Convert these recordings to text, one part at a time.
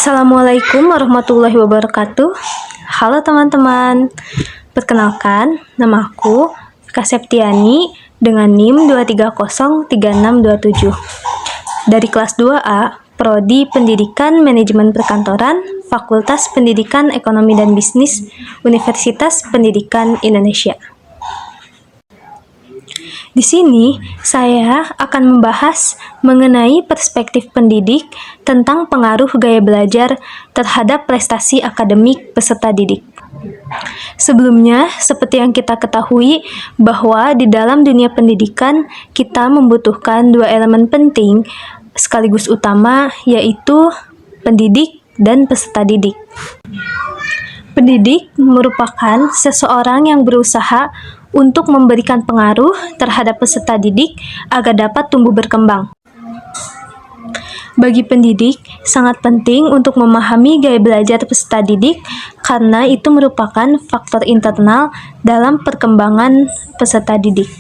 Assalamualaikum warahmatullahi wabarakatuh. Halo teman-teman. Perkenalkan, nama aku Kak Septiani dengan NIM 2303627 dari kelas 2A, Prodi Pendidikan Manajemen Perkantoran, Fakultas Pendidikan Ekonomi dan Bisnis, Universitas Pendidikan Indonesia. Di sini, saya akan membahas mengenai perspektif pendidik tentang pengaruh gaya belajar terhadap prestasi akademik peserta didik. Sebelumnya, seperti yang kita ketahui bahwa di dalam dunia pendidikan, kita membutuhkan dua elemen penting sekaligus utama, yaitu pendidik dan peserta didik. Pendidik merupakan seseorang yang berusaha untuk memberikan pengaruh terhadap peserta didik agar dapat tumbuh berkembang. Bagi pendidik, sangat penting untuk memahami gaya belajar peserta didik karena itu merupakan faktor internal dalam perkembangan peserta didik.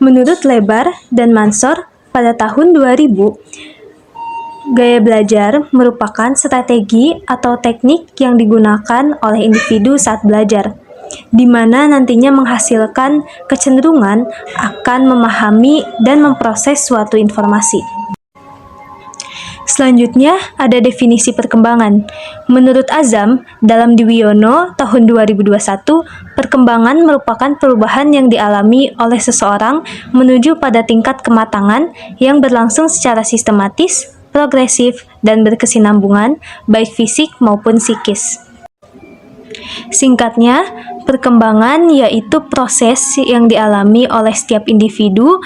Menurut Lebar dan Mansor, pada tahun 2000, gaya belajar merupakan strategi atau teknik yang digunakan oleh individu saat belajar, di mana nantinya menghasilkan kecenderungan akan memahami dan memproses suatu informasi. Selanjutnya, ada definisi perkembangan. Menurut Azam, dalam Dwiono tahun 2021, perkembangan merupakan perubahan yang dialami oleh seseorang menuju pada tingkat kematangan yang berlangsung secara sistematis, progresif, dan berkesinambungan, baik fisik maupun psikis. Singkatnya, perkembangan yaitu proses yang dialami oleh setiap individu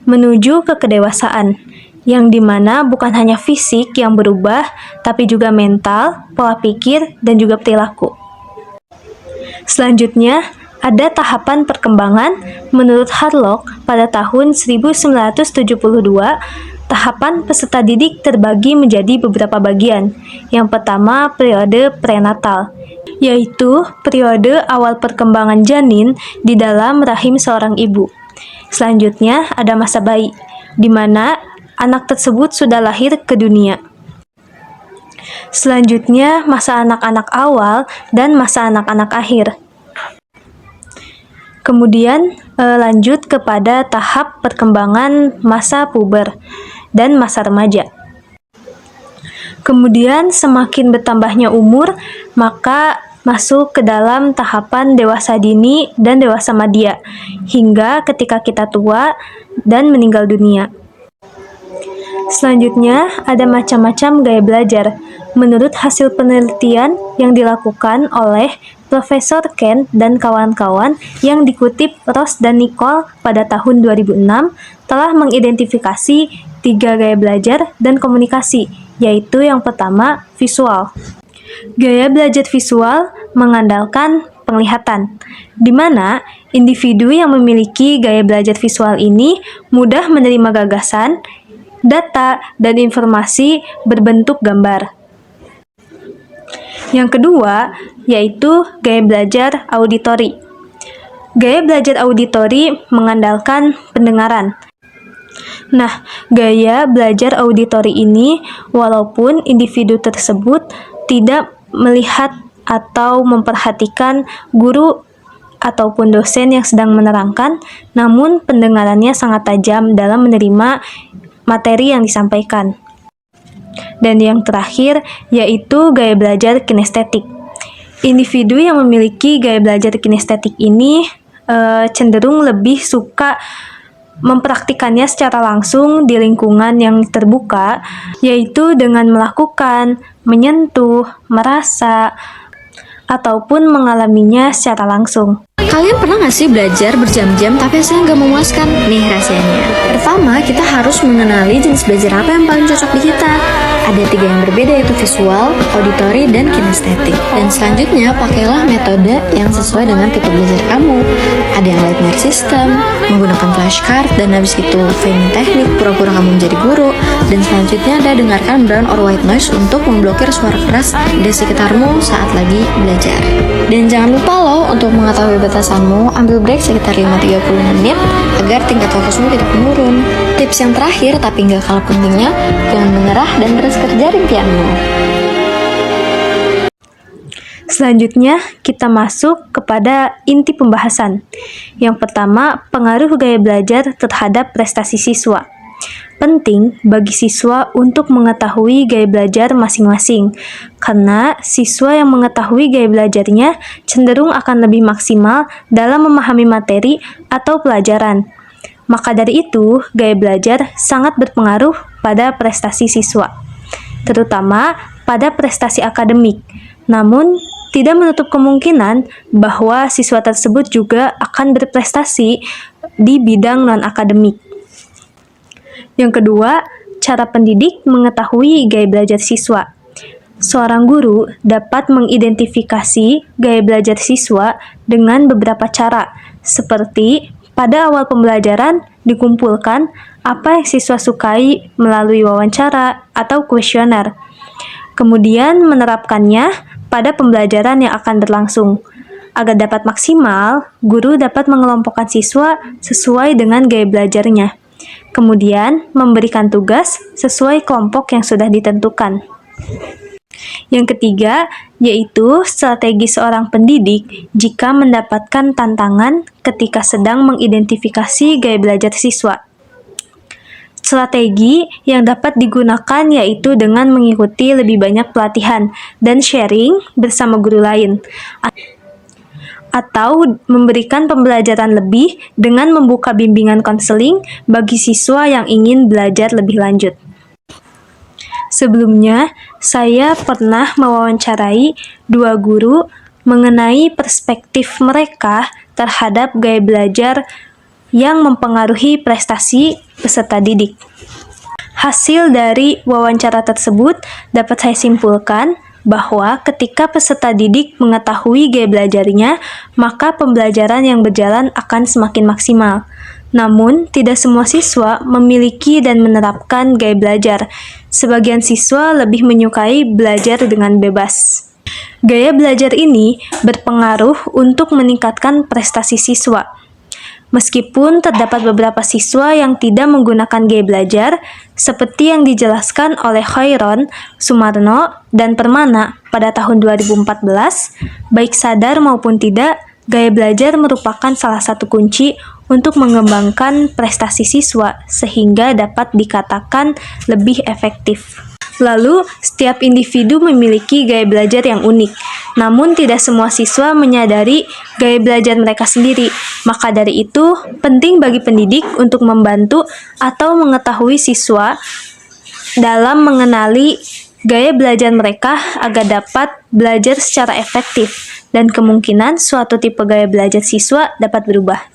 menuju ke kedewasaan, yang dimana bukan hanya fisik yang berubah, tapi juga mental, pola pikir, dan juga perilaku. Selanjutnya, ada tahapan perkembangan. Menurut Harlock, pada tahun 1972, tahapan peserta didik terbagi menjadi beberapa bagian. Yang pertama, periode prenatal, yaitu periode awal perkembangan janin di dalam rahim seorang ibu. Selanjutnya, ada masa bayi, di mana anak tersebut sudah lahir ke dunia. Selanjutnya, masa anak-anak awal dan masa anak-anak akhir. Kemudian, lanjut kepada tahap perkembangan masa puber dan masa remaja. Kemudian, semakin bertambahnya umur, maka masuk ke dalam tahapan dewasa dini dan dewasa madya, hingga ketika kita tua dan meninggal dunia. Selanjutnya, ada macam-macam gaya belajar. Menurut hasil penelitian yang dilakukan oleh Profesor Ken dan kawan-kawan yang dikutip Ross dan Nicole pada tahun 2006, telah mengidentifikasi 3 gaya belajar dan komunikasi, yaitu yang pertama, visual. Gaya belajar visual mengandalkan penglihatan, di mana individu yang memiliki gaya belajar visual ini mudah menerima gagasan, data, dan informasi berbentuk gambar. Yang kedua, yaitu gaya belajar auditori. Gaya belajar auditori mengandalkan pendengaran. Nah, gaya belajar auditori ini, walaupun individu tersebut tidak melihat atau memperhatikan guru ataupun dosen yang sedang menerangkan, namun pendengarannya sangat tajam dalam menerima materi yang disampaikan. Dan yang terakhir, yaitu gaya belajar kinestetik. Individu yang memiliki gaya belajar kinestetik ini cenderung lebih suka mempraktikannya secara langsung di lingkungan yang terbuka, yaitu dengan melakukan, menyentuh, merasa, ataupun mengalaminya secara langsung. Kalian pernah gak sih belajar berjam-jam tapi hasilnya gak memuaskan? Nih rahasianya. Pertama, kita harus mengenali jenis belajar apa yang paling cocok di kita. Ada 3 yang berbeda, yaitu visual, auditori, dan kinestetik. Dan selanjutnya, pakailah metode yang sesuai dengan tipe belajar kamu. Ada yang linear system, menggunakan flashcard, dan habis itu framing teknik, pura-pura kamu menjadi guru. Dan selanjutnya ada dengarkan brown or white noise untuk memblokir suara keras di sekitarmu saat lagi belajar. Dan jangan lupa loh, untuk mengetahui batasanmu, ambil break sekitar 5-30 menit agar tingkat fokusmu tidak menurun. Tips yang terakhir tapi nggak kalah pentingnya, jangan menyerah dan terus kerja impianmu. Selanjutnya, kita masuk kepada inti pembahasan. Yang pertama, pengaruh gaya belajar terhadap prestasi siswa. Penting bagi siswa untuk mengetahui gaya belajar masing-masing, karena siswa yang mengetahui gaya belajarnya cenderung akan lebih maksimal dalam memahami materi atau pelajaran. Maka dari itu, gaya belajar sangat berpengaruh pada prestasi siswa, terutama pada prestasi akademik. Namun, tidak menutup kemungkinan bahwa siswa tersebut juga akan berprestasi di bidang non-akademik. Yang kedua, cara pendidik mengetahui gaya belajar siswa. Seorang guru dapat mengidentifikasi gaya belajar siswa dengan beberapa cara, seperti pada awal pembelajaran dikumpulkan apa yang siswa sukai melalui wawancara atau kuesioner. Kemudian menerapkannya pada pembelajaran yang akan berlangsung. Agar dapat maksimal, guru dapat mengelompokkan siswa sesuai dengan gaya belajarnya. Kemudian, memberikan tugas sesuai kelompok yang sudah ditentukan. Yang ketiga, yaitu strategi seorang pendidik jika mendapatkan tantangan ketika sedang mengidentifikasi gaya belajar siswa. Strategi yang dapat digunakan yaitu dengan mengikuti lebih banyak pelatihan dan sharing bersama guru lain, atau memberikan pembelajaran lebih dengan membuka bimbingan konseling bagi siswa yang ingin belajar lebih lanjut. Sebelumnya, saya pernah mewawancarai 2 guru mengenai perspektif mereka terhadap gaya belajar yang mempengaruhi prestasi peserta didik. Hasil dari wawancara tersebut dapat saya simpulkan bahwa ketika peserta didik mengetahui gaya belajarnya, maka pembelajaran yang berjalan akan semakin maksimal. Namun, tidak semua siswa memiliki dan menerapkan gaya belajar. Sebagian siswa lebih menyukai belajar dengan bebas. Gaya belajar ini berpengaruh untuk meningkatkan prestasi siswa. Meskipun terdapat beberapa siswa yang tidak menggunakan gaya belajar, seperti yang dijelaskan oleh Khairon, Sumarno, dan Permana pada tahun 2014, baik sadar maupun tidak, gaya belajar merupakan salah satu kunci untuk mengembangkan prestasi siswa sehingga dapat dikatakan lebih efektif. Lalu, setiap individu memiliki gaya belajar yang unik, namun tidak semua siswa menyadari gaya belajar mereka sendiri. Maka dari itu, penting bagi pendidik untuk membantu atau mengetahui siswa dalam mengenali gaya belajar mereka agar dapat belajar secara efektif, dan kemungkinan suatu tipe gaya belajar siswa dapat berubah.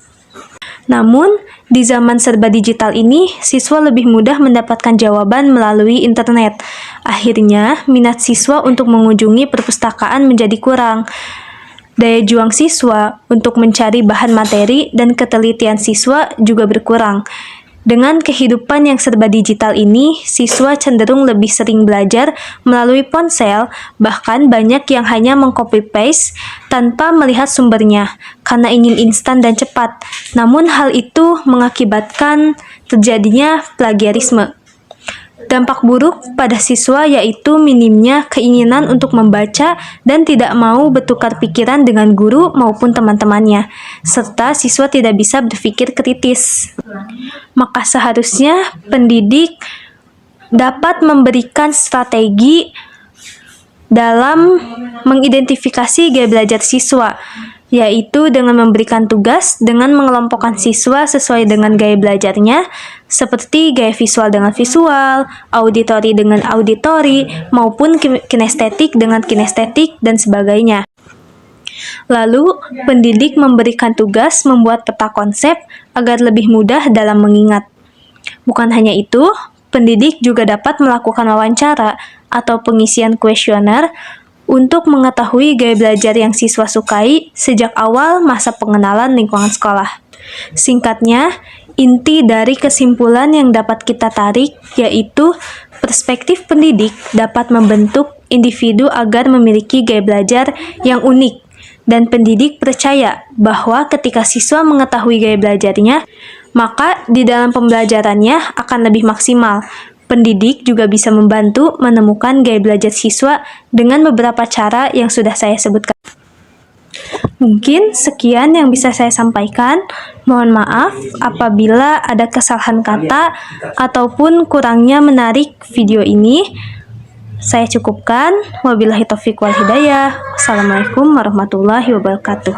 Namun, di zaman serba digital ini, siswa lebih mudah mendapatkan jawaban melalui internet. Akhirnya, minat siswa untuk mengunjungi perpustakaan menjadi kurang. Daya juang siswa untuk mencari bahan materi dan ketelitian siswa juga berkurang. Dengan kehidupan yang serba digital ini, siswa cenderung lebih sering belajar melalui ponsel, bahkan banyak yang hanya meng-copy-paste tanpa melihat sumbernya, karena ingin instan dan cepat. Namun hal itu mengakibatkan terjadinya plagiarisme. Dampak buruk pada siswa yaitu minimnya keinginan untuk membaca dan tidak mau bertukar pikiran dengan guru maupun teman-temannya, serta siswa tidak bisa berpikir kritis. Maka seharusnya pendidik dapat memberikan strategi dalam mengidentifikasi gaya belajar siswa, yaitu dengan memberikan tugas dengan mengelompokkan siswa sesuai dengan gaya belajarnya, seperti gaya visual dengan visual, auditori dengan auditori, maupun kinestetik dengan kinestetik, dan sebagainya. Lalu, pendidik memberikan tugas membuat peta konsep agar lebih mudah dalam mengingat. Bukan hanya itu, pendidik juga dapat melakukan wawancara atau pengisian kuesioner untuk mengetahui gaya belajar yang siswa sukai sejak awal masa pengenalan lingkungan sekolah. Singkatnya, inti dari kesimpulan yang dapat kita tarik yaitu perspektif pendidik dapat membentuk individu agar memiliki gaya belajar yang unik, dan pendidik percaya bahwa ketika siswa mengetahui gaya belajarnya, maka di dalam pembelajarannya akan lebih maksimal. Pendidik juga bisa membantu menemukan gaya belajar siswa dengan beberapa cara yang sudah saya sebutkan. Mungkin sekian yang bisa saya sampaikan. Mohon maaf apabila ada kesalahan kata ataupun kurangnya menarik video ini. Saya cukupkan. Wabillahi taufiq wal hidayah. Wassalamualaikum warahmatullahi wabarakatuh.